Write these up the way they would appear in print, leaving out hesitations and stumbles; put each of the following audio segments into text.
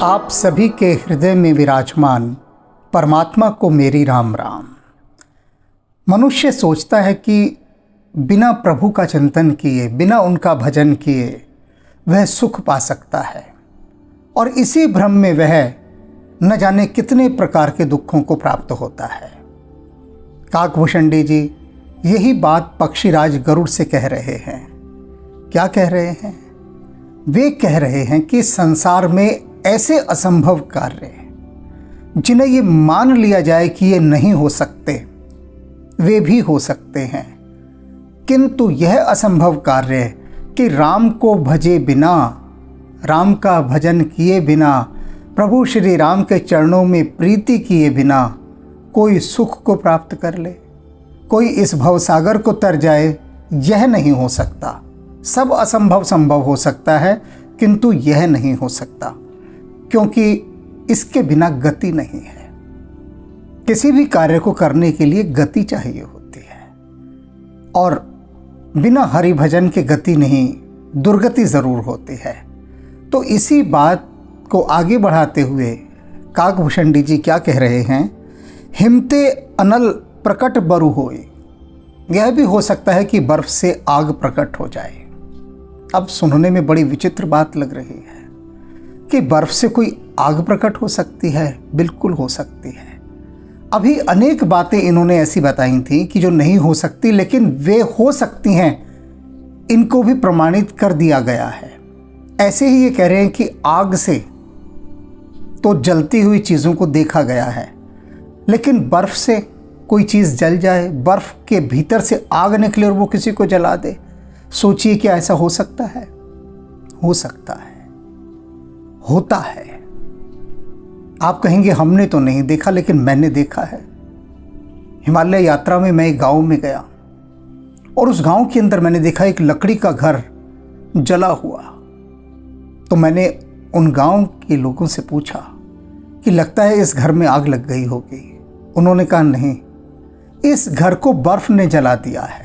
आप सभी के हृदय में विराजमान परमात्मा को मेरी राम राम। मनुष्य सोचता है कि बिना प्रभु का चिंतन किए, बिना उनका भजन किए वह सुख पा सकता है, और इसी भ्रम में वह न जाने कितने प्रकार के दुखों को प्राप्त होता है। काकभूषणी जी यही बात पक्षीराज गरुड़ से कह रहे हैं। क्या कह रहे हैं? वे कह रहे हैं कि संसार में ऐसे असंभव कार्य जिन्हें ये मान लिया जाए कि ये नहीं हो सकते, वे भी हो सकते हैं, किंतु यह असंभव कार्य कि राम को भजे बिना, राम का भजन किए बिना, प्रभु श्री राम के चरणों में प्रीति किए बिना कोई सुख को प्राप्त कर ले, कोई इस भवसागर को तर जाए, यह नहीं हो सकता। सब असंभव संभव हो सकता है, किंतु यह नहीं हो सकता, क्योंकि इसके बिना गति नहीं है। किसी भी कार्य को करने के लिए गति चाहिए होती है, और बिना हरि भजन के गति नहीं, दुर्गति जरूर होती है। तो इसी बात को आगे बढ़ाते हुए काकभूषणी जी क्या कह रहे हैं? हिमते अनल प्रकट बरु होए। यह भी हो सकता है कि बर्फ से आग प्रकट हो जाए। अब सुनने में बड़ी विचित्र बात लग रही है कि बर्फ से कोई आग प्रकट हो सकती है। बिल्कुल हो सकती है। अभी अनेक बातें इन्होंने ऐसी बताई थी कि जो नहीं हो सकती, लेकिन वे हो सकती हैं, इनको भी प्रमाणित कर दिया गया है। ऐसे ही ये कह रहे हैं कि आग से तो जलती हुई चीज़ों को देखा गया है, लेकिन बर्फ से कोई चीज़ जल जाए, बर्फ के भीतर से आग निकले और वो किसी को जला दे, सोचिए क्या ऐसा हो सकता है? हो सकता है, होता है। आप कहेंगे हमने तो नहीं देखा, लेकिन मैंने देखा है। हिमालय यात्रा में मैं एक गांव में गया, और उस गांव के अंदर मैंने देखा एक लकड़ी का घर जला हुआ। तो मैंने उन गांव के लोगों से पूछा कि लगता है इस घर में आग लग गई होगी। उन्होंने कहा नहीं, इस घर को बर्फ ने जला दिया है।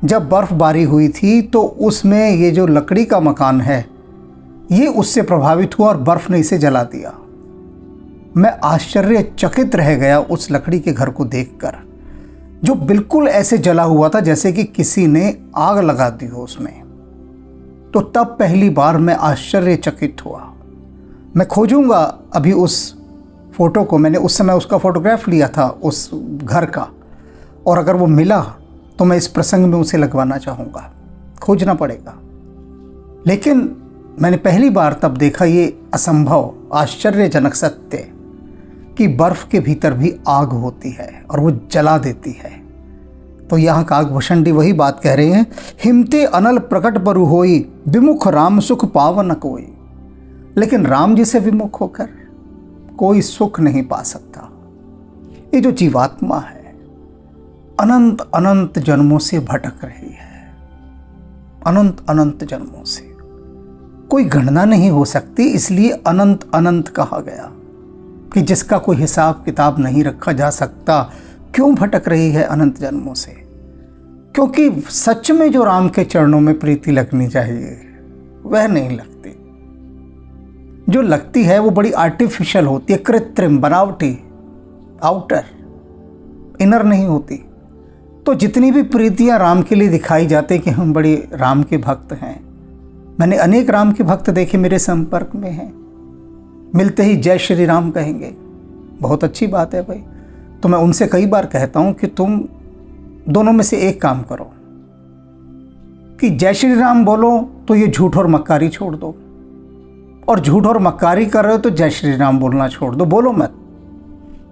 जब बर्फबारी हुई थी तो उसमें ये जो लकड़ी का मकान है ये उससे प्रभावित हुआ और बर्फ ने इसे जला दिया। मैं आश्चर्यचकित रह गया उस लकड़ी के घर को देखकर, जो बिल्कुल ऐसे जला हुआ था जैसे कि किसी ने आग लगा दी हो उसमें। तो तब पहली बार मैं आश्चर्यचकित हुआ। मैं खोजूंगा अभी उस फोटो को। मैंने उस समय उसका फोटोग्राफ लिया था उस घर का, और अगर वो मिला तो मैं इस प्रसंग में उसे लगवाना चाहूँगा। खोजना पड़ेगा। लेकिन मैंने पहली बार तब देखा ये असंभव, आश्चर्यजनक सत्य कि बर्फ के भीतर भी आग होती है और वो जला देती है। तो यहाँ काकभूषणी वही बात कह रहे हैं, हिमते अनल प्रकट बरु होई, विमुख राम सुख पावन कोई। लेकिन राम जी से विमुख होकर कोई सुख नहीं पा सकता। ये जो जीवात्मा है अनंत अनंत जन्मों से भटक रही है, अनंत अनंत जन्मों से, कोई गणना नहीं हो सकती। इसलिए अनंत अनंत कहा गया कि जिसका कोई हिसाब किताब नहीं रखा जा सकता। क्यों भटक रही है अनंत जन्मों से? क्योंकि सच में जो राम के चरणों में प्रीति लगनी चाहिए वह नहीं लगती। जो लगती है वो बड़ी आर्टिफिशियल होती है, कृत्रिम, बनावटी, आउटर, इनर नहीं होती। तो जितनी भी प्रीतियां राम के लिए दिखाई जाते कि हम बड़े राम के भक्त हैं, मैंने अनेक राम के भक्त देखे, मेरे संपर्क में हैं, मिलते ही जय श्री राम कहेंगे। बहुत अच्छी बात है भाई। तो मैं उनसे कई बार कहता हूं कि तुम दोनों में से एक काम करो कि जय श्री राम बोलो तो ये झूठ और मक्कारी छोड़ दो, और झूठ और मक्कारी कर रहे हो तो जय श्री राम बोलना छोड़ दो, बोलो मत।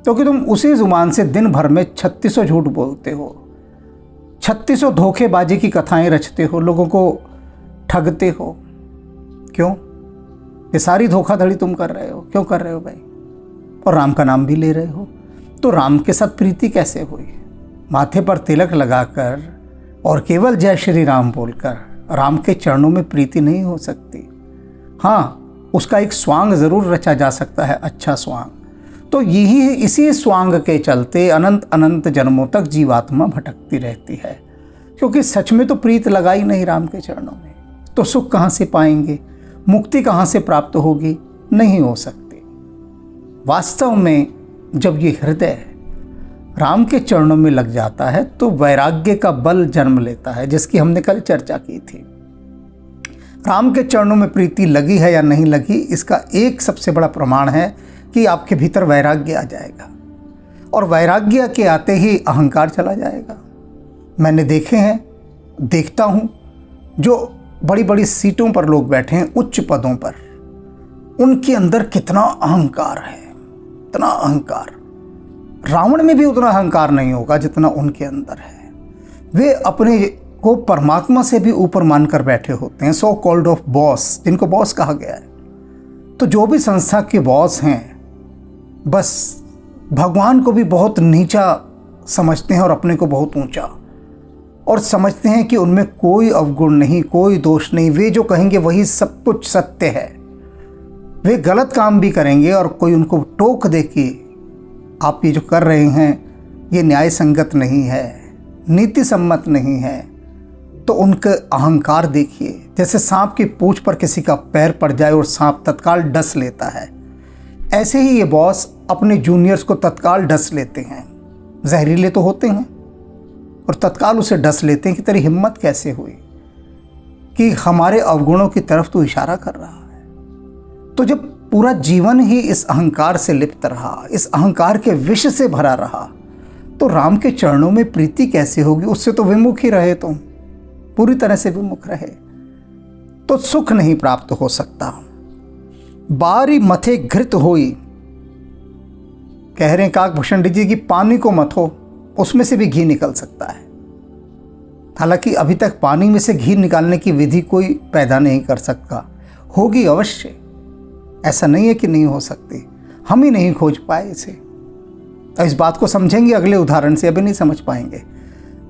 क्योंकि तुम उसी जुबान से दिन भर में 3600 झूठ बोलते हो, 3600 धोखेबाजी की कथाएं रचते हो, लोगों को ठगते हो। क्यों? ये सारी धोखाधड़ी तुम कर रहे हो। क्यों कर रहे हो भाई? और राम का नाम भी ले रहे हो। तो राम के साथ प्रीति कैसे हुई? माथे पर तिलक लगाकर और केवल जय श्री राम बोलकर राम के चरणों में प्रीति नहीं हो सकती। हाँ, उसका एक स्वांग जरूर रचा जा सकता है, अच्छा स्वांग। तो यही इसी स्वांग के चलते अनंत अनंत जन्मों तक जीवात्मा भटकती रहती है, क्योंकि सच में तो प्रीत लगाई नहीं राम के चरणों में। तो सुख कहाँ से पाएंगे? मुक्ति कहाँ से प्राप्त होगी? नहीं हो सकती। वास्तव में जब ये हृदय राम के चरणों में लग जाता है तो वैराग्य का बल जन्म लेता है, जिसकी हमने कल चर्चा की थी। राम के चरणों में प्रीति लगी है या नहीं लगी, इसका एक सबसे बड़ा प्रमाण है कि आपके भीतर वैराग्य आ जाएगा, और वैराग्य के आते ही अहंकार चला जाएगा। मैंने देखे हैं, देखता हूँ, जो बड़ी बड़ी सीटों पर लोग बैठे हैं, उच्च पदों पर, उनके अंदर कितना अहंकार है, इतना अहंकार। रावण में भी उतना अहंकार नहीं होगा जितना उनके अंदर है। वे अपने को परमात्मा से भी ऊपर मानकर बैठे होते हैं, सो कॉल्ड ऑफ बॉस, जिनको बॉस कहा गया है। तो जो भी संस्था के बॉस हैं, बस भगवान को भी बहुत नीचा समझते हैं और अपने को बहुत ऊंचा, और समझते हैं कि उनमें कोई अवगुण नहीं, कोई दोष नहीं। वे जो कहेंगे वही सब कुछ सत्य है। वे गलत काम भी करेंगे और कोई उनको टोक दे कि आप ये जो कर रहे हैं ये न्याय संगत नहीं है, नीति सम्मत नहीं है, तो उनका अहंकार देखिए। जैसे सांप की पूंछ पर किसी का पैर पड़ जाए और सांप तत्काल डस लेता है, ऐसे ही ये बॉस अपने जूनियर्स को तत्काल डस लेते हैं। जहरीले तो होते हैं और तत्काल उसे डस लेते हैं कि तेरी हिम्मत कैसे हुई कि हमारे अवगुणों की तरफ तू इशारा कर रहा है। तो जब पूरा जीवन ही इस अहंकार से लिप्त रहा, इस अहंकार के विष से भरा रहा, तो राम के चरणों में प्रीति कैसे होगी? उससे तो विमुख ही रहे, तुम पूरी तरह से विमुख रहे तो सुख नहीं प्राप्त हो सकता। बारी मथे घृत होई, कह रहे हैं काकभूषण जी की पानी को मथो, उसमें से भी घी निकल सकता है। हालांकि अभी तक पानी में से घी निकालने की विधि कोई पैदा नहीं कर सकता, होगी अवश्य, ऐसा नहीं है कि नहीं हो सकती, हम ही नहीं खोज पाए इसे। तो इस बात को समझेंगे अगले उदाहरण से, अभी नहीं समझ पाएंगे।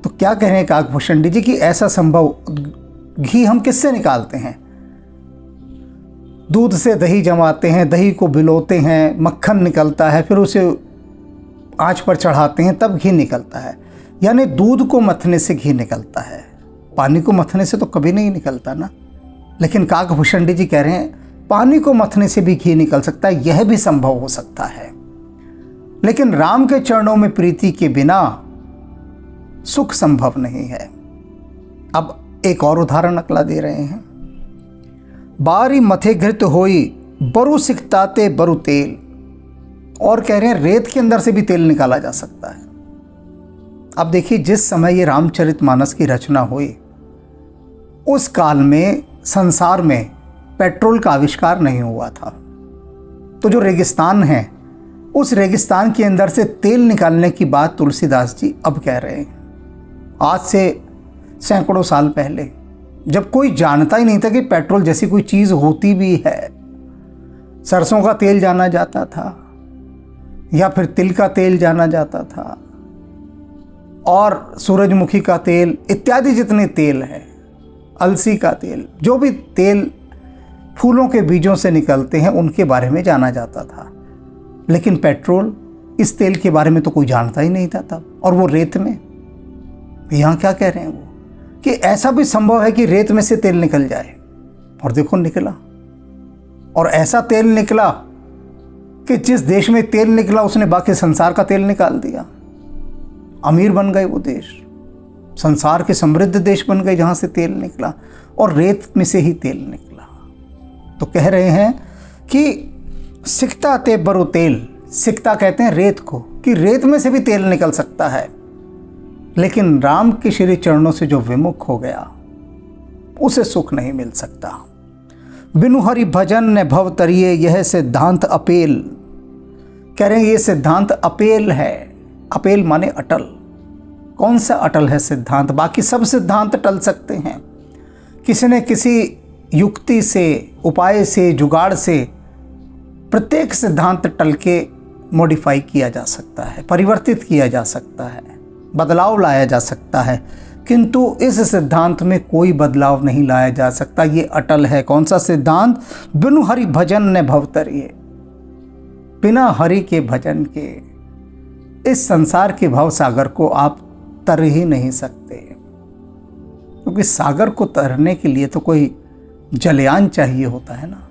तो क्या कह रहे हैं काकभूषण जी कि ऐसा संभव घी हम किससे निकालते हैं? दूध से दही जमाते हैं, दही को भिगोते हैं, मक्खन निकलता है, फिर उसे आंच पर चढ़ाते हैं, तब घी निकलता है। यानी दूध को मथने से घी निकलता है, पानी को मथने से तो कभी नहीं निकलता ना। लेकिन काकभूषण जी कह रहे हैं पानी को मथने से भी घी निकल सकता है, यह भी संभव हो सकता है। लेकिन राम के चरणों में प्रीति के बिना सुख संभव नहीं है। अब एक और उदाहरण अगला दे रहे हैं। बारी मथे घृत होई बरु सिकताते बरु तेल, और कह रहे हैं रेत के अंदर से भी तेल निकाला जा सकता है। अब देखिए, जिस समय ये रामचरितमानस की रचना हुई उस काल में संसार में पेट्रोल का आविष्कार नहीं हुआ था। तो जो रेगिस्तान है, उस रेगिस्तान के अंदर से तेल निकालने की बात तुलसीदास जी अब कह रहे हैं। आज से सैकड़ों साल पहले, जब कोई जानता ही नहीं था कि पेट्रोल जैसी कोई चीज़ होती भी है, सरसों का तेल जाना जाता था या फिर तिल का तेल जाना जाता था, और सूरजमुखी का तेल इत्यादि जितने तेल हैं, अलसी का तेल, जो भी तेल फूलों के बीजों से निकलते हैं, उनके बारे में जाना जाता था। लेकिन पेट्रोल, इस तेल के बारे में तो कोई जानता ही नहीं था तब, और वो रेत में। यहाँ क्या कह रहे हैं वो कि ऐसा भी संभव है कि रेत में से तेल निकल जाए, और देखो निकला। और ऐसा तेल निकला कि जिस देश में तेल निकला उसने बाकी संसार का तेल निकाल दिया। अमीर बन गए वो देश, संसार के समृद्ध देश बन गए जहाँ से तेल निकला, और रेत में से ही तेल निकला। तो कह रहे हैं कि सिकता ते बरु तेल, सिकता कहते हैं रेत को, कि रेत में से भी तेल निकल सकता है। लेकिन राम के श्री चरणों से जो विमुख हो गया उसे सुख नहीं मिल सकता। बिनु हरि भजन ने भव तरिए, यह सिद्धांत अपेल। कह रहे हैं ये सिद्धांत अपेल है। अपेल माने अटल। कौन सा अटल है सिद्धांत? बाकी सब सिद्धांत टल सकते हैं, किसी न किसी युक्ति से, उपाय से, जुगाड़ से प्रत्येक सिद्धांत टल के मॉडिफाई किया जा सकता है, परिवर्तित किया जा सकता है, बदलाव लाया जा सकता है। किंतु इस सिद्धांत में कोई बदलाव नहीं लाया जा सकता, ये अटल है। कौन सा सिद्धांत? बिनु हरि भजन ने भव तरिए, बिना हरि के भजन के इस संसार के भव सागर को आप तर ही नहीं सकते, क्योंकि सागर को तरने के लिए तो कोई जलयान चाहिए होता है ना।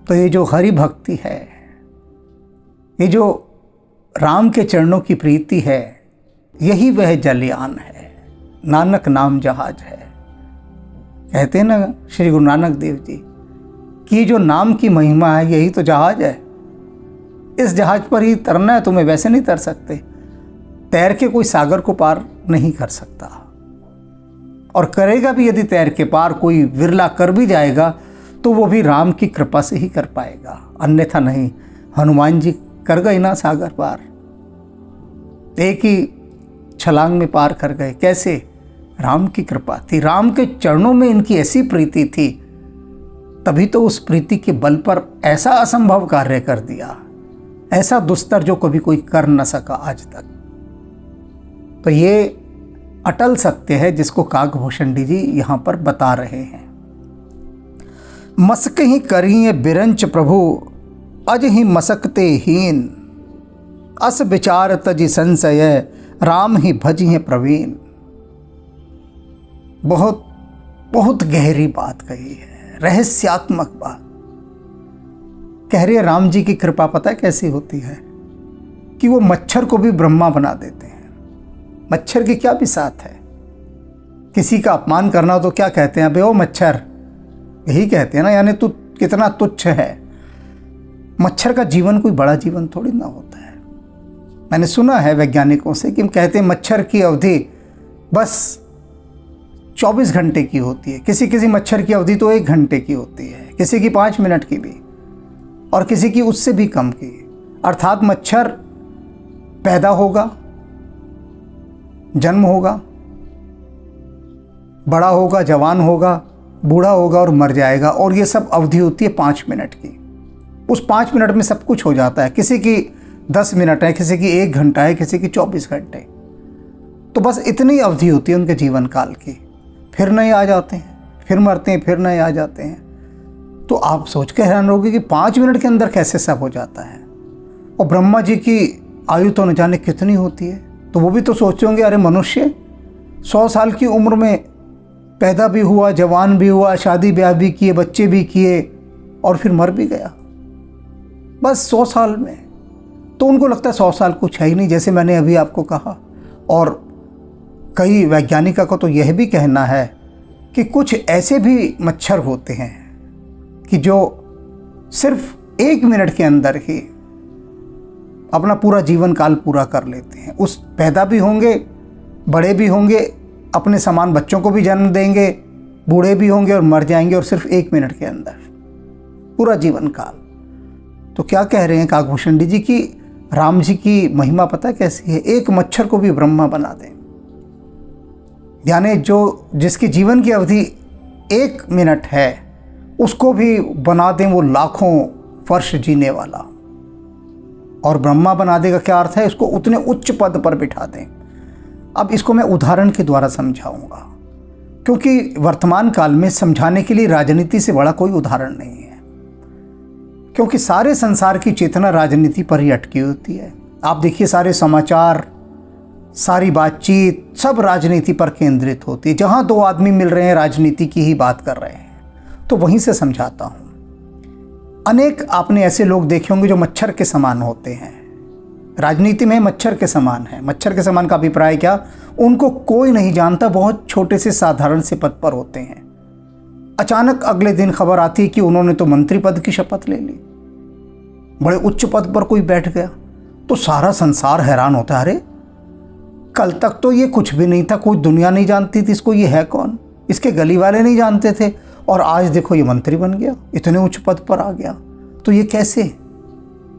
तो ये जो हरि भक्ति है, ये जो राम के चरणों की प्रीति है, यही वह जलयान है, नानक नाम जहाज है। कहते हैं ना श्री गुरु नानक देव जी कि ये जो नाम की महिमा है यही तो जहाज है। इस जहाज पर ही तरना है तुम्हें, वैसे नहीं तर सकते। तैर के कोई सागर को पार नहीं कर सकता, और करेगा भी यदि तैर के पार, कोई विरला कर भी जाएगा तो वो भी राम की कृपा से ही कर पाएगा, अन्यथा नहीं। हनुमान जी कर गए ना सागर पार, एक ही छलांग में पार कर गए। कैसे? राम की कृपा थी, राम के चरणों में इनकी ऐसी प्रीति थी, तभी तो उस प्रीति के बल पर ऐसा असंभव कार्य कर दिया, ऐसा दुस्तर जो कभी कोई कर न सका आज तक। तो ये अटल सत्य है जिसको काकभूषण जी यहाँ पर बता रहे हैं। मसक ही करिए बिरंच प्रभु, अज ही मसकते हीन, अस विचार तजि संशय, राम ही भजिए प्रवीण। बहुत बहुत गहरी बात कही है, रहस्यात्मक बात। कह रहे राम जी की कृपा पता है कैसी होती है कि वो मच्छर को भी ब्रह्मा बना देते हैं। मच्छर की क्या बिसात है, किसी का अपमान करना हो तो क्या कहते हैं, अबे ओ मच्छर, यही कहते हैं ना, यानी तू कितना तुच्छ है। मच्छर का जीवन कोई बड़ा जीवन थोड़ी ना होता है। मैंने सुना है वैज्ञानिकों से कि हम कहते हैं मच्छर की अवधि बस 24 घंटे की होती है, किसी किसी मच्छर की अवधि तो 1 घंटे की होती है, किसी की 5 मिनट की भी, और किसी की उससे भी कम की। अर्थात मच्छर पैदा होगा, जन्म होगा, बड़ा होगा, जवान होगा, बूढ़ा होगा और मर जाएगा, और ये सब अवधि होती है 5 मिनट की। उस 5 मिनट में सब कुछ हो जाता है। किसी की 10 मिनट है, किसी की 1 घंटा है, किसी की 24 घंटे। तो बस इतनी अवधि होती है उनके जीवन काल की, फिर नए आ जाते हैं, फिर मरते हैं, फिर नए आ जाते हैं। तो आप सोच के हैरान रहोगे कि 5 मिनट के अंदर कैसे सब हो जाता है। और ब्रह्मा जी की आयु तो न जाने कितनी होती है, तो वो भी तो सोचते होंगे अरे मनुष्य 100 साल की उम्र में पैदा भी हुआ, जवान भी हुआ, शादी ब्याह भी किए, बच्चे भी किए, और फिर मर भी गया बस 100 साल में। तो उनको लगता है 100 साल कुछ है ही नहीं, जैसे मैंने अभी आपको कहा। और कई वैज्ञानिकों को तो यह भी कहना है कि कुछ ऐसे भी मच्छर होते हैं कि जो सिर्फ 1 मिनट के अंदर ही अपना पूरा जीवन काल पूरा कर लेते हैं। उस पैदा भी होंगे, बड़े भी होंगे, अपने समान बच्चों को भी जन्म देंगे, बूढ़े भी होंगे और मर जाएंगे, और सिर्फ 1 मिनट के अंदर पूरा जीवन काल। तो क्या कह रहे हैं काकभूषण जी कि राम जी की महिमा पता कैसी है, एक मच्छर को भी ब्रह्मा बना दें। यानी जो जिसकी जीवन की अवधि 1 मिनट है उसको भी बना दें वो लाखों वर्ष जीने वाला। और ब्रह्मा बना देगा क्या अर्थ है, इसको उतने उच्च पद पर बिठा दें। अब इसको मैं उदाहरण के द्वारा समझाऊंगा, क्योंकि वर्तमान काल में समझाने के लिए राजनीति से बड़ा कोई उदाहरण नहीं है, क्योंकि सारे संसार की चेतना राजनीति पर ही अटकी होती है। आप देखिए सारे समाचार, सारी बातचीत सब राजनीति पर केंद्रित होती है। जहां 2 आदमी मिल रहे हैं राजनीति की ही बात कर रहे हैं। तो वहीं से समझाता हूं। अनेक आपने ऐसे लोग देखे होंगे जो मच्छर के समान होते हैं, राजनीति में मच्छर के समान है। मच्छर के समान का अभिप्राय क्या, उनको कोई नहीं जानता, बहुत छोटे से साधारण से पद पर होते हैं। अचानक अगले दिन खबर आती है कि उन्होंने तो मंत्री पद की शपथ ले ली, बड़े उच्च पद पर कोई बैठ गया, तो सारा संसार हैरान होता है, अरे कल तक तो ये कुछ भी नहीं था, कोई दुनिया नहीं जानती थी इसको, ये है कौन, इसके गली वाले नहीं जानते थे, और आज देखो ये मंत्री बन गया, इतने उच्च पद पर आ गया। तो ये कैसे?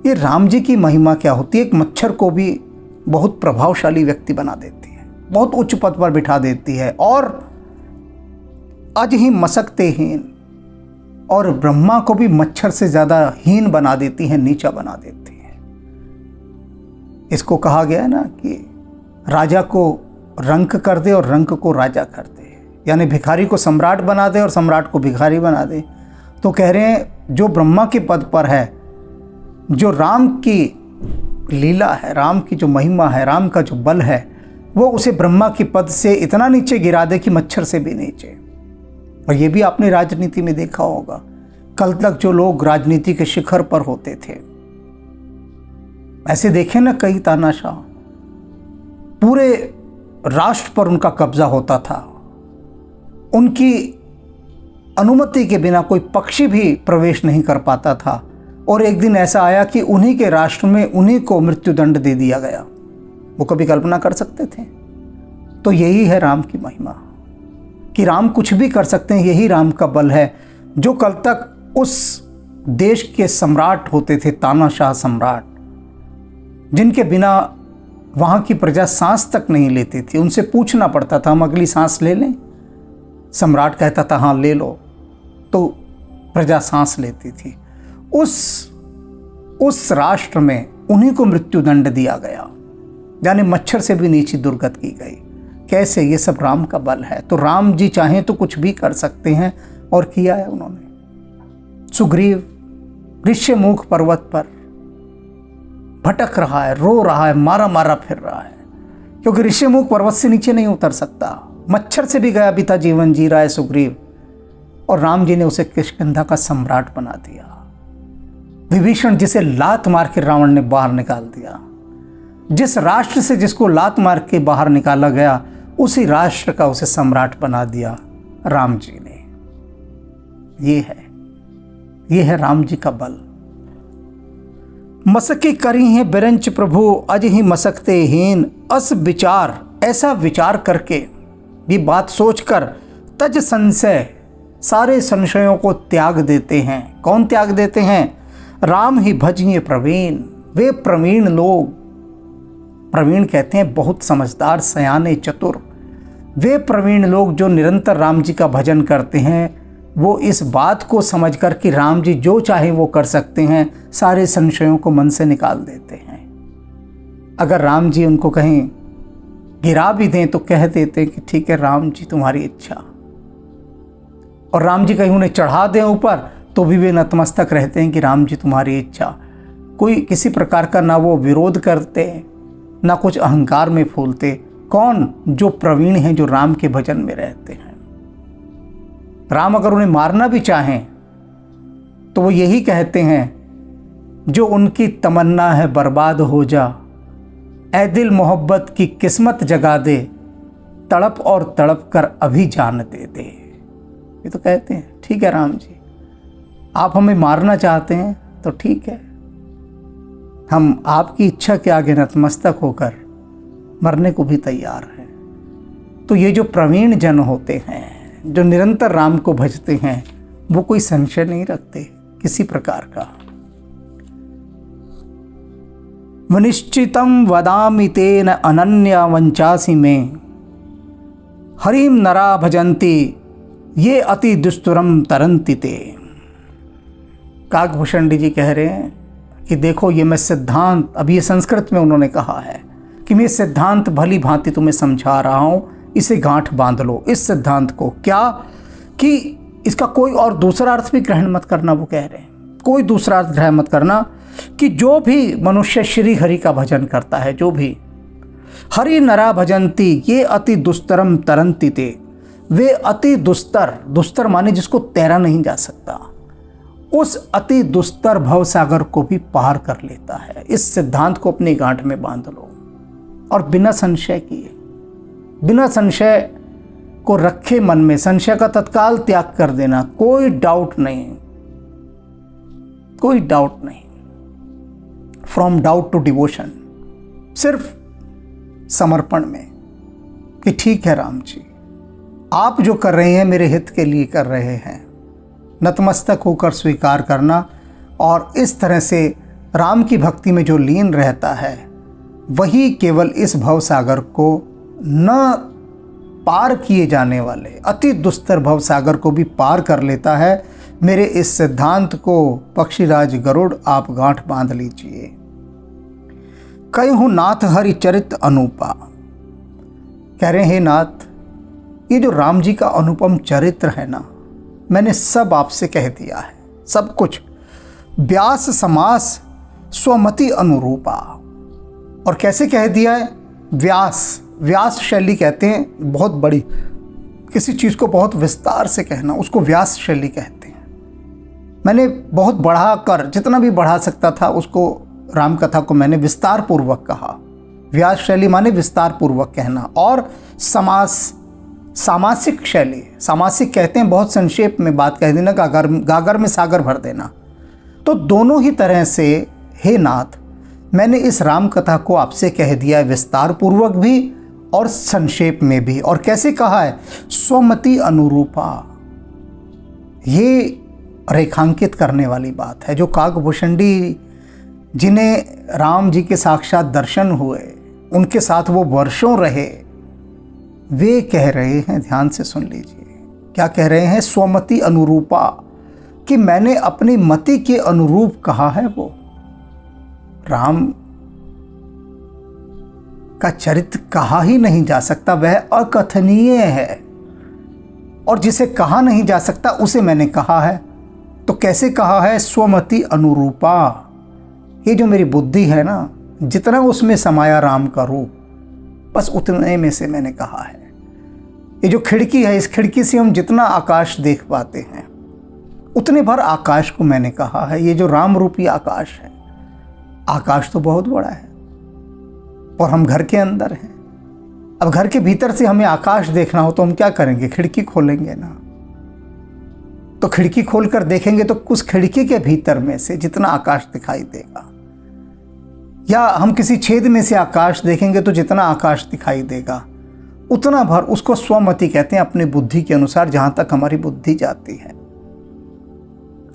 ये राम जी की महिमा क्या होती है, एक मच्छर को भी बहुत प्रभावशाली व्यक्ति बना देती है, बहुत उच्च पद पर बिठा देती है। और अज ही मसकते हीन, और ब्रह्मा को भी मच्छर से ज्यादा हीन बना देती है, नीचा बना देती है। इसको कहा गया है ना कि राजा को रंक कर दे और रंक को राजा कर दे, यानी भिखारी को सम्राट बना दे और सम्राट को भिखारी बना दे। तो कह रहे हैं जो ब्रह्मा के पद पर है, जो राम की लीला है, राम की जो महिमा है, राम का जो बल है, वो उसे ब्रह्मा के पद से इतना नीचे गिरा दे कि मच्छर से भी नीचे। और ये भी आपने राजनीति में देखा होगा कल तक जो लोग राजनीति के शिखर पर होते थे, ऐसे देखे ना कई तानाशाह, पूरे राष्ट्र पर उनका कब्जा होता था। उनकी अनुमति के बिना कोई पक्षी भी प्रवेश नहीं कर पाता था। और एक दिन ऐसा आया कि उन्हीं के राष्ट्र में उन्हीं को मृत्युदंड दे दिया गया। वो कभी कल्पना कर सकते थे? तो यही है राम की महिमा कि राम कुछ भी कर सकते हैं। यही राम का बल है, जो कल तक उस देश के सम्राट होते थे, तानाशाह सम्राट, जिनके बिना वहाँ की प्रजा सांस तक नहीं लेती थी। उनसे पूछना पड़ता था, हम अगली सांस ले लें? सम्राट कहता था हाँ ले लो, तो प्रजा सांस लेती थी। उस राष्ट्र में उन्हीं को मृत्युदंड दिया गया, यानी मच्छर से भी नीची दुर्गत की गई। कैसे? ये सब राम का बल है। तो राम जी चाहें तो कुछ भी कर सकते हैं, और किया है उन्होंने। सुग्रीव ऋष्यमुख पर्वत पर भटक रहा है, रो रहा है, मारा मारा फिर रहा है, क्योंकि ऋष्यमुख पर्वत से नीचे नहीं उतर सकता। मच्छर से भी गया बीता जीवन जी रहा है सुग्रीव, और राम जी ने उसे किष्किंधा का सम्राट बना दिया। विभीषण जिसे लात मार के रावण ने बाहर निकाल दिया, जिस राष्ट्र से जिसको लात मार के बाहर निकाला गया, उसी राष्ट्र का उसे सम्राट बना दिया राम जी ने। ये है राम जी का बल। मसकी करी हैं बिरंच प्रभु, अज ही मसकते हीन, अस विचार, ऐसा विचार करके, ये बात सोचकर, तज संशय, सारे संशयों को त्याग देते हैं। कौन त्याग देते हैं? राम ही भजिए प्रवीण, वे प्रवीण लोग। प्रवीण कहते हैं बहुत समझदार, सयाने, चतुर। वे प्रवीण लोग जो निरंतर राम जी का भजन करते हैं, वो इस बात को समझकर कि राम जी जो चाहे वो कर सकते हैं, सारे संशयों को मन से निकाल देते हैं। अगर राम जी उनको कहीं गिरा भी दें तो कह देते हैं कि ठीक है राम जी तुम्हारी इच्छा। और राम जी कहीं उन्हें चढ़ा दें ऊपर तो भी वे नतमस्तक रहते हैं कि राम जी तुम्हारी इच्छा। कोई किसी प्रकार का ना वो विरोध करते, ना कुछ अहंकार में फूलते। कौन? जो प्रवीण हैं, जो राम के भजन में रहते हैं। राम अगर उन्हें मारना भी चाहें तो वो यही कहते हैं, जो उनकी तमन्ना है बर्बाद हो जा, ऐ दिल मोहब्बत की किस्मत जगा दे, तड़प और तड़प कर अभी जान दे दे। ये तो कहते हैं ठीक है राम जी, आप हमें मारना चाहते हैं तो ठीक है, हम आपकी इच्छा के आगे नतमस्तक होकर मरने को भी तैयार हैं। तो ये जो प्रवीण जन होते हैं, जो निरंतर राम को भजते हैं, वो कोई संशय नहीं रखते किसी प्रकार का। वनिश्चितम वदामि तेन अनन्या वंचासी में, हरिम नरा भजन्ति ये अति दुस्तुरम तरंति ते। काकभूषण जी कह रहे हैं कि देखो ये मैं सिद्धांत, अभी ये संस्कृत में उन्होंने कहा है कि मैं सिद्धांत भली भांति तुम्हें समझा रहा हूं, इसे गांठ बांध लो। इस सिद्धांत को क्या कि इसका कोई और दूसरा अर्थ भी ग्रहण मत करना। वो कह रहे हैं कोई दूसरा अर्थ ग्रहण मत करना कि जो भी मनुष्य श्री हरि का भजन करता है, जो भी हरि नरा भजंती ये अति दुस्तरम तरंति ते, वे अति दुस्तर, दुस्तर माने जिसको तैरा नहीं जा सकता, उस अति दुस्तर भव सागर को भी पार कर लेता है। इस सिद्धांत को अपनी गांठ में बांध लो और बिना संशय किए, बिना संशय को रखे मन में, संशय का तत्काल त्याग कर देना। कोई डाउट नहीं, कोई डाउट नहीं। फ्रॉम डाउट टू डिवोशन, सिर्फ समर्पण में कि ठीक है राम जी, आप जो कर रहे हैं मेरे हित के लिए कर रहे हैं। नतमस्तक होकर स्वीकार करना, और इस तरह से राम की भक्ति में जो लीन रहता है वही केवल इस भव सागर को न पार किए जाने वाले अति दुस्तर भव सागर को भी पार कर लेता है। मेरे इस सिद्धांत को पक्षीराज गरुड़ आप गांठ बांध लीजिए। कहूँ नाथ हरि चरित अनुपा, कह रहे हैं नाथ, ये जो राम जी का अनुपम चरित्र है ना, मैंने सब आपसे कह दिया है, सब कुछ। व्यास समास स्वमति अनुरूपा, और कैसे कह दिया है? व्यास, व्यास शैली कहते हैं, बहुत बड़ी किसी चीज़ को बहुत विस्तार से कहना, उसको व्यास शैली कहते हैं। मैंने बहुत बढ़ा कर, जितना भी बढ़ा सकता था उसको, राम कथा को मैंने विस्तार पूर्वक कहा। व्यास शैली माने विस्तार पूर्वक कहना, और सामासिक शैली, सामासिक कहते हैं बहुत संक्षेप में बात कह देना, गागर में सागर भर देना। तो दोनों ही तरह से हे नाथ, मैंने इस राम कथा को आपसे कह दिया है, विस्तार पूर्वक भी और संक्षेप में भी। और कैसे कहा है? स्वमति अनुरूपा। ये रेखांकित करने वाली बात है। जो काकभूषणी, जिन्हें राम जी के साक्षात दर्शन हुए, उनके साथ वो वर्षों रहे, वे कह रहे हैं, ध्यान से सुन लीजिए क्या कह रहे हैं। स्वमति अनुरूपा, कि मैंने अपनी मति के अनुरूप कहा है। वो राम का चरित्र कहा ही नहीं जा सकता, वह अकथनीय है, और जिसे कहा नहीं जा सकता उसे मैंने कहा है। तो कैसे कहा है? स्वमति अनुरूपा। ये जो मेरी बुद्धि है ना, जितना उसमें समाया राम का रूप, बस उतने में से मैंने कहा है। ये जो खिड़की है, इस खिड़की से हम जितना आकाश देख पाते हैं, उतने भर आकाश को मैंने कहा है। ये जो राम रूपी आकाश है, आकाश तो बहुत बड़ा है, और हम घर के अंदर हैं। अब घर के भीतर से हमें आकाश देखना हो तो हम क्या करेंगे? खिड़की खोलेंगे ना। तो खिड़की खोलकर देखेंगे तो उस खिड़की के भीतर में से जितना आकाश दिखाई देगा, या हम किसी छेद में से आकाश देखेंगे तो जितना आकाश दिखाई देगा, उतना भर उसको स्वमति कहते हैं, अपनी बुद्धि के अनुसार, जहां तक हमारी बुद्धि जाती है।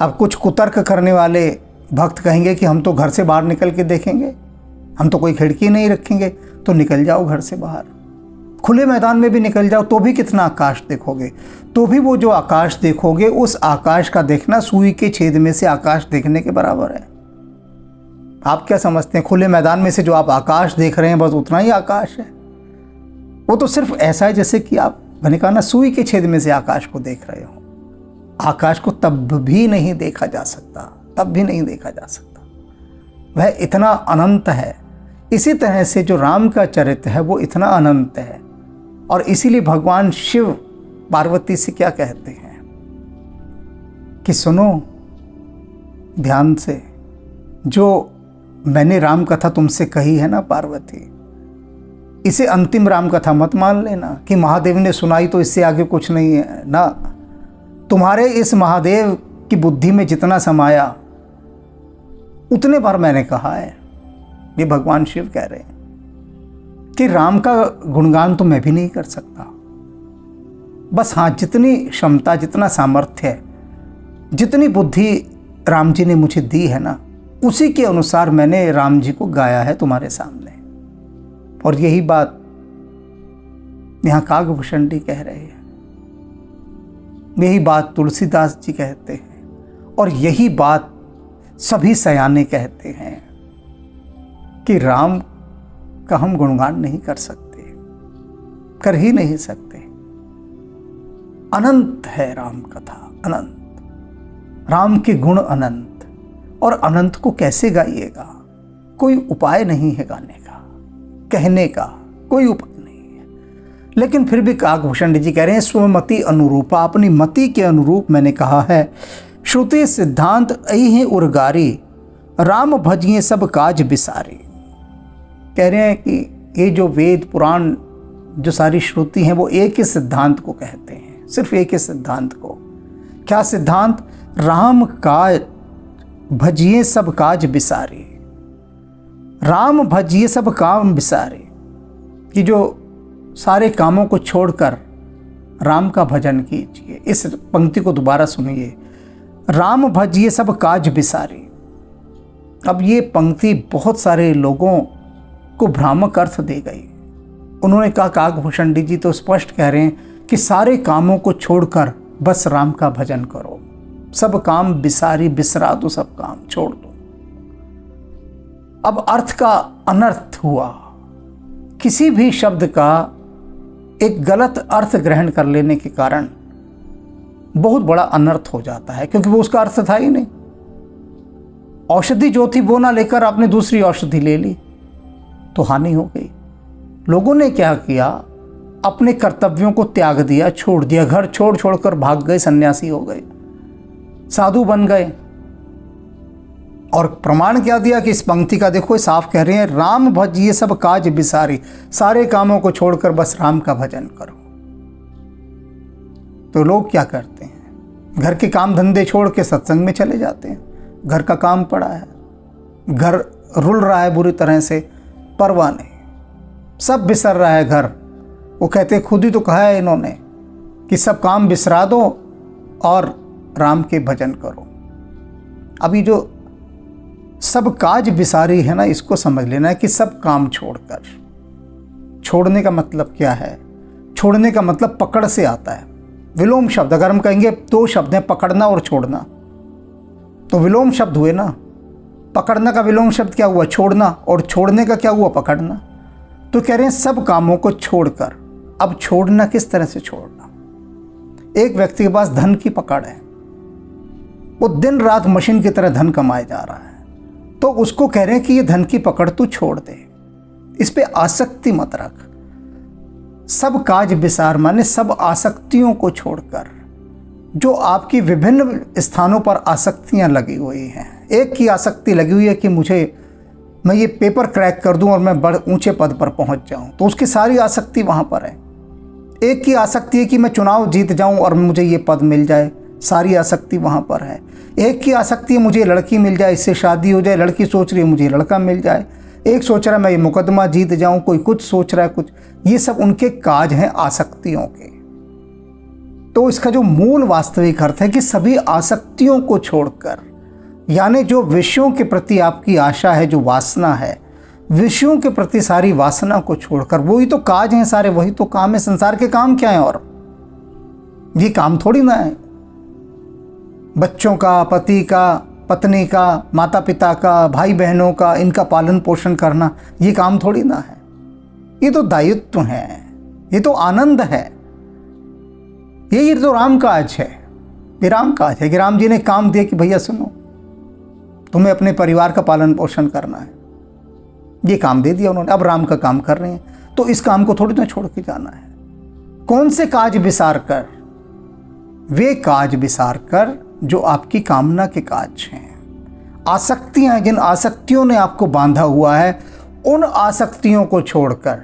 अब कुछ कुतर्क करने वाले भक्त कहेंगे कि हम तो घर से बाहर निकल के देखेंगे, हम तो कोई खिड़की नहीं रखेंगे। तो निकल जाओ घर से बाहर, खुले मैदान में भी निकल जाओ, तो भी कितना आकाश देखोगे? तो भी वो जो आकाश देखोगे, उस आकाश का देखना सुई के छेद में से आकाश देखने के बराबर है। आप क्या समझते हैं? खुले मैदान में से जो आप आकाश देख रहे हैं, बस उतना ही आकाश है? वो तो सिर्फ ऐसा है जैसे कि आप, मैंने कहा ना, सुई के छेद में से आकाश को देख रहे हो। आकाश को तब भी नहीं देखा जा सकता, तब भी नहीं देखा जा सकता, वह इतना अनंत है। इसी तरह से जो राम का चरित्र है वो इतना अनंत है। और इसीलिए भगवान शिव पार्वती से क्या कहते हैं कि सुनो ध्यान से, जो मैंने राम कथा तुमसे कही है ना पार्वती, इसे अंतिम राम कथा मत मान लेना कि महादेव ने सुनाई तो इससे आगे कुछ नहीं है ना। तुम्हारे इस महादेव की बुद्धि में जितना समाया, उतने बार मैंने कहा है। ये भगवान शिव कह रहे हैं कि राम का गुणगान तो मैं भी नहीं कर सकता, बस हाँ, जितनी क्षमता, जितना सामर्थ्य है, जितनी बुद्धि राम जी ने मुझे दी है ना, उसी के अनुसार मैंने राम जी को गाया है तुम्हारे सामने। और यही बात यहाँ काकभूषण जी कह रहे हैं, यही बात तुलसीदास जी कहते हैं, और यही बात सभी सयाने कहते हैं कि राम का हम गुणगान नहीं कर सकते, कर ही नहीं सकते। अनंत है राम कथा, अनंत। राम के गुण अनंत, और अनंत को कैसे गाइएगा? कोई उपाय नहीं है गाने का, कहने का कोई उपाय नहीं है। लेकिन फिर भी काकभूषण जी कह रहे हैं स्वमति अनुरूपा, अपनी मति के अनुरूप मैंने कहा है। श्रुति सिद्धांत अहि उर्गारी, राम भजिए सब काज बिसारी। कह रहे हैं कि ये जो वेद पुराण, जो सारी श्रुति हैं, वो एक ही सिद्धांत को कहते हैं, सिर्फ एक ही सिद्धांत को। क्या सिद्धांत? राम का भजिए सब काज बिसारी, राम भजिए सब काम बिसारे, कि जो सारे कामों को छोड़कर राम का भजन कीजिए। इस पंक्ति को दोबारा सुनिए, राम भजिए सब काज बिसारे। अब ये पंक्ति बहुत सारे लोगों को भ्रामक अर्थ दे गई। उन्होंने कहा काकभूषण जी तो स्पष्ट कह रहे हैं कि सारे कामों को छोड़कर बस राम का भजन करो, सब काम बिसारी, बिसरा दो, सब काम छोड़ दो। अब अर्थ का अनर्थ हुआ। किसी भी शब्द का एक गलत अर्थ ग्रहण कर लेने के कारण बहुत बड़ा अनर्थ हो जाता है, क्योंकि वो उसका अर्थ था ही नहीं। औषधि जो थी वो ना लेकर आपने दूसरी औषधि ले ली तो हानि हो गई। लोगों ने क्या किया? अपने कर्तव्यों को त्याग दिया, छोड़ दिया, घर छोड़ छोड़कर भाग गए, सन्यासी हो गए। साधु बन गए। और प्रमाण क्या दिया कि इस पंक्ति का देखो, साफ कह रहे हैं, राम भज ये सब काज बिसारी, सारे कामों को छोड़कर बस राम का भजन करो। तो लोग क्या करते हैं, घर के काम धंधे छोड़ के सत्संग में चले जाते हैं। घर का काम पड़ा है, घर रुल रहा है बुरी तरह से, परवाह नहीं, सब बिसर रहा है घर। वो कहते, खुद ही तो कहा है इन्होंने कि सब काम बिसरा दो और राम के भजन करो। अभी जो सब काज बिसारी है ना, इसको समझ लेना है कि सब काम छोड़कर। छोड़ने का मतलब क्या है? छोड़ने का मतलब पकड़ से आता है। विलोम शब्द, अगर हम कहेंगे दो शब्द हैं, पकड़ना और छोड़ना, तो विलोम शब्द हुए ना। पकड़ना का विलोम शब्द क्या हुआ? छोड़ना। और छोड़ने का क्या हुआ? पकड़ना। तो कह रहे हैं सब कामों को छोड़कर। अब छोड़ना किस तरह से छोड़ना? एक व्यक्ति के पास धन की पकड़ है, वो दिन रात मशीन की तरह धन कमाए जा रहा है, तो उसको कह रहे हैं कि ये धन की पकड़ तू छोड़ दे, इस पे आसक्ति मत रख। सब काज बिसार माने सब आसक्तियों को छोड़कर। जो आपकी विभिन्न स्थानों पर आसक्तियां लगी हुई हैं, एक की आसक्ति लगी हुई है कि मैं ये पेपर क्रैक कर दूं और मैं बड़े ऊंचे पद पर पहुंच जाऊं, तो उसकी सारी आसक्ति वहां पर है। एक की आसक्ति है कि मैं चुनाव जीत जाऊं और मुझे ये पद मिल जाए, सारी आसक्ति वहां पर है। एक की आसक्ति है मुझे लड़की मिल जाए, इससे शादी हो जाए, लड़की सोच रही है मुझे लड़का मिल जाए। एक सोच रहा है मैं ये मुकदमा जीत जाऊं, कोई कुछ सोच रहा है कुछ। ये सब उनके काज हैं आसक्तियों के। तो इसका जो मूल वास्तविक अर्थ है कि सभी आसक्तियों को छोड़कर, यानी जो विषयों के प्रति आपकी आशा है, जो वासना है, विषयों के प्रति सारी वासना को छोड़कर, वही तो काज हैं सारे, वही तो काम है। संसार के काम क्या है? और ये काम थोड़ी ना है बच्चों का, पति का, पत्नी का, माता पिता का, भाई बहनों का, इनका पालन पोषण करना, ये काम थोड़ी ना है। ये तो दायित्व है, ये तो आनंद है, ये तो राम काज है। ये राम काज है कि राम जी ने काम दिया कि भैया सुनो, तुम्हें अपने परिवार का पालन पोषण करना है। ये काम दे दिया उन्होंने, अब राम का काम कर रहे हैं, तो इस काम को थोड़ी ना छोड़ के जाना है। कौन से काज बिसार कर? वे काज बिसार कर जो आपकी कामना के काज हैं। आसक्तियां हैं, जिन आसक्तियों ने आपको बांधा हुआ है, उन आसक्तियों को छोड़कर।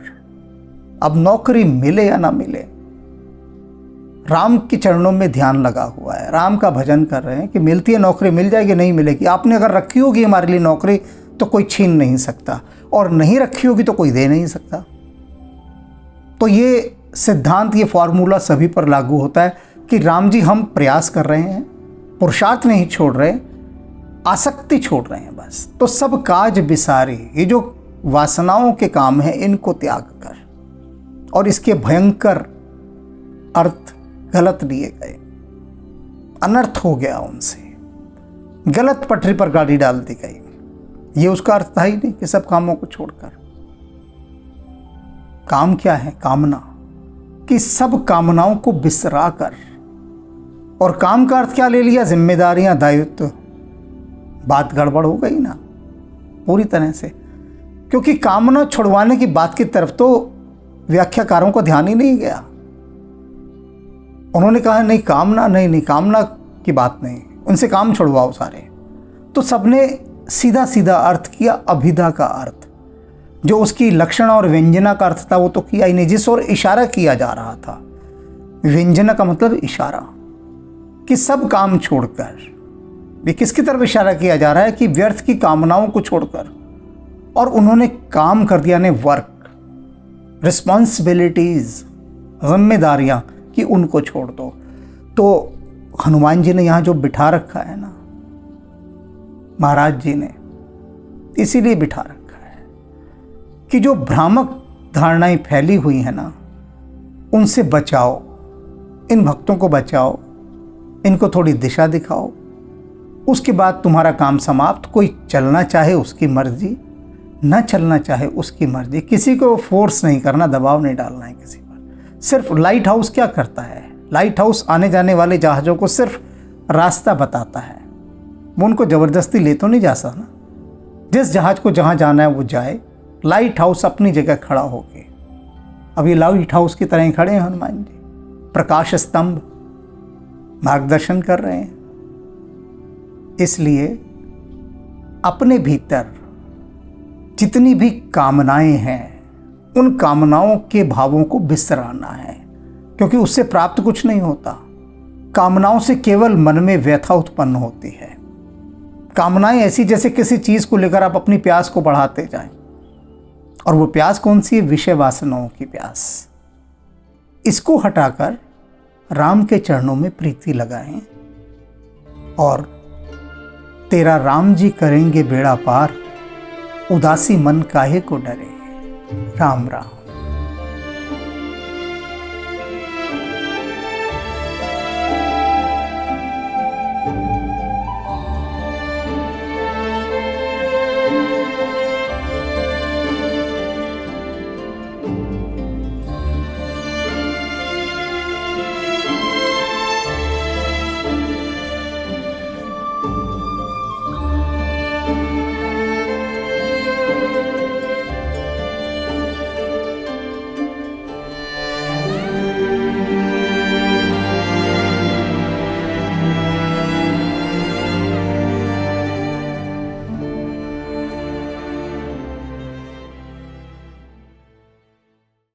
अब नौकरी मिले या ना मिले, राम के चरणों में ध्यान लगा हुआ है, राम का भजन कर रहे हैं कि मिलती है नौकरी, मिल जाएगी, नहीं मिलेगी। आपने अगर रखी होगी हमारे लिए नौकरी, तो कोई छीन नहीं सकता, और नहीं रखी होगी तो कोई दे नहीं सकता। तो ये सिद्धांत, ये फॉर्मूला सभी पर लागू होता है कि राम जी हम प्रयास कर रहे हैं, पुरुषार्थ नहीं छोड़ रहे, आसक्ति छोड़ रहे हैं बस। तो सब काज बिसारी, ये जो वासनाओं के काम हैं, इनको त्याग कर। और इसके भयंकर अर्थ गलत लिए गए, अनर्थ हो गया उनसे, गलत पटरी पर गाड़ी डाल दी गई। ये उसका अर्थ था ही नहीं कि सब कामों को छोड़कर। काम क्या है? कामना, कि सब कामनाओं को बिसरा कर। और काम का अर्थ क्या ले लिया? जिम्मेदारियां, दायित्व। बात गड़बड़ हो गई ना पूरी तरह से, क्योंकि कामना छुड़वाने की बात की तरफ तो व्याख्याकारों को ध्यान ही नहीं गया। उन्होंने कहा नहीं कामना नहीं, कामना की बात नहीं, उनसे काम छुड़वाओ सारे। तो सबने सीधा सीधा अर्थ किया अभिधा का अर्थ, जो उसकी लक्षण और व्यंजना का अर्थ था वो तो किया ही नहीं, जिस ओर इशारा किया जा रहा था। व्यंजना का मतलब इशारा, कि सब काम छोड़कर। ये किसकी तरफ इशारा किया जा रहा है? कि व्यर्थ की कामनाओं को छोड़कर। और उन्होंने काम कर दिया, ने वर्क, रिस्पॉन्सिबिलिटीज, जिम्मेदारियां, कि उनको छोड़ दो। तो हनुमान जी ने यहाँ जो बिठा रखा है ना, महाराज जी ने इसीलिए बिठा रखा है कि जो भ्रामक धारणाएं फैली हुई हैं ना, उनसे बचाओ, इन भक्तों को बचाओ, इनको थोड़ी दिशा दिखाओ। उसके बाद तुम्हारा काम समाप्त। कोई चलना चाहे उसकी मर्जी, न चलना चाहे उसकी मर्जी। किसी को फोर्स नहीं करना, दबाव नहीं डालना है किसी पर। सिर्फ लाइट हाउस क्या करता है? लाइट हाउस आने जाने वाले जहाज़ों को सिर्फ रास्ता बताता है, वो उनको ज़बरदस्ती ले तो नहीं जा सकता ना। जिस जहाज़ को जहाँ जाना है वो जाए। लाइट हाउस अपनी जगह खड़ा होके, अब ये लाइट हाउस की तरह ही खड़े हैं हनुमान जी, प्रकाश स्तंभ, मार्गदर्शन कर रहे हैं। इसलिए अपने भीतर जितनी भी कामनाएं हैं उन कामनाओं के भावों को बिसराना है, क्योंकि उससे प्राप्त कुछ नहीं होता। कामनाओं से केवल मन में व्यथा उत्पन्न होती है। कामनाएं ऐसी जैसे किसी चीज को लेकर आप अपनी प्यास को बढ़ाते जाएं, और वो प्यास कौन सी है? विषय वासनाओं की प्यास। इसको हटाकर राम के चरणों में प्रीति लगाएं और तेरा राम जी करेंगे बेड़ा पार, उदासी मन काहे को डरे। राम राम।